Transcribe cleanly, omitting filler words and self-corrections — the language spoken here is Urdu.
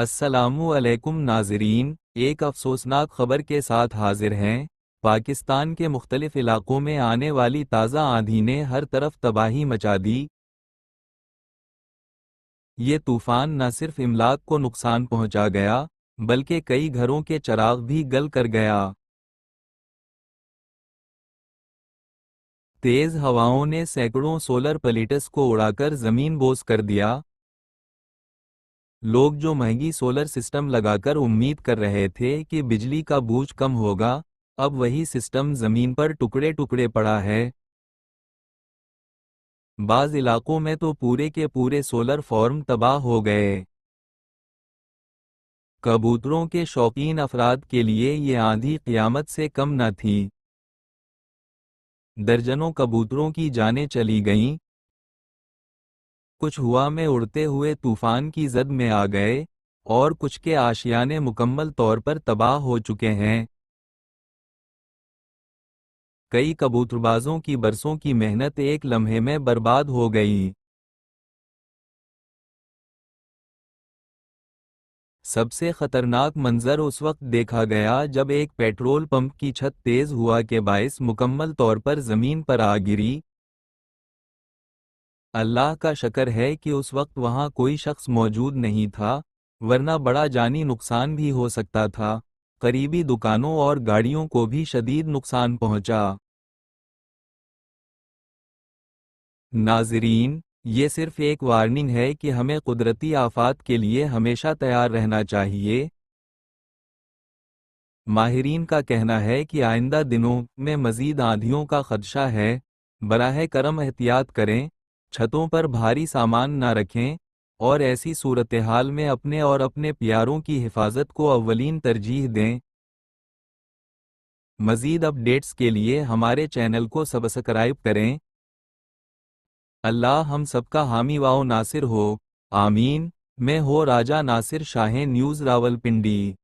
السلام علیکم ناظرین، ایک افسوسناک خبر کے ساتھ حاضر ہیں۔ پاکستان کے مختلف علاقوں میں آنے والی تازہ آندھی نے ہر طرف تباہی مچا دی۔ یہ طوفان نہ صرف املاک کو نقصان پہنچا گیا، بلکہ کئی گھروں کے چراغ بھی گل کر گیا۔ تیز ہواؤں نے سینکڑوں سولر پلیٹس کو اڑا کر زمین بوس کر دیا۔ لوگ جو مہنگی سولر سسٹم لگا کر امید کر رہے تھے کہ بجلی کا بوجھ کم ہوگا، اب وہی سسٹم زمین پر ٹکڑے ٹکڑے پڑا ہے۔ بعض علاقوں میں تو پورے کے پورے سولر فارم تباہ ہو گئے۔ کبوتروں کے شوقین افراد کے لیے یہ آندھی قیامت سے کم نہ تھی۔ درجنوں کبوتروں کی جانیں چلی گئیں۔ کچھ ہوا میں اڑتے ہوئے طوفان کی زد میں آ گئے، اور کچھ کے آشیانے مکمل طور پر تباہ ہو چکے ہیں۔ کئی کبوتربازوں کی برسوں کی محنت ایک لمحے میں برباد ہو گئی۔ سب سے خطرناک منظر اس وقت دیکھا گیا جب ایک پیٹرول پمپ کی چھت تیز ہوا کے باعث مکمل طور پر زمین پر آ گری۔ اللہ کا شکر ہے کہ اس وقت وہاں کوئی شخص موجود نہیں تھا، ورنہ بڑا جانی نقصان بھی ہو سکتا تھا۔ قریبی دکانوں اور گاڑیوں کو بھی شدید نقصان پہنچا۔ ناظرین، یہ صرف ایک وارننگ ہے کہ ہمیں قدرتی آفات کے لیے ہمیشہ تیار رہنا چاہیے۔ ماہرین کا کہنا ہے کہ آئندہ دنوں میں مزید آندھیوں کا خدشہ ہے۔ براہ کرم احتیاط کریں، چھتوں پر بھاری سامان نہ رکھیں، اور ایسی صورتحال میں اپنے اور اپنے پیاروں کی حفاظت کو اولین ترجیح دیں۔ مزید اپ ڈیٹس کے لیے ہمارے چینل کو سبسکرائب کریں۔ اللہ ہم سب کا حامی و ناصر ہو، آمین۔ میں ہوں راجہ ناصر شاہ، نیوز راولپنڈی۔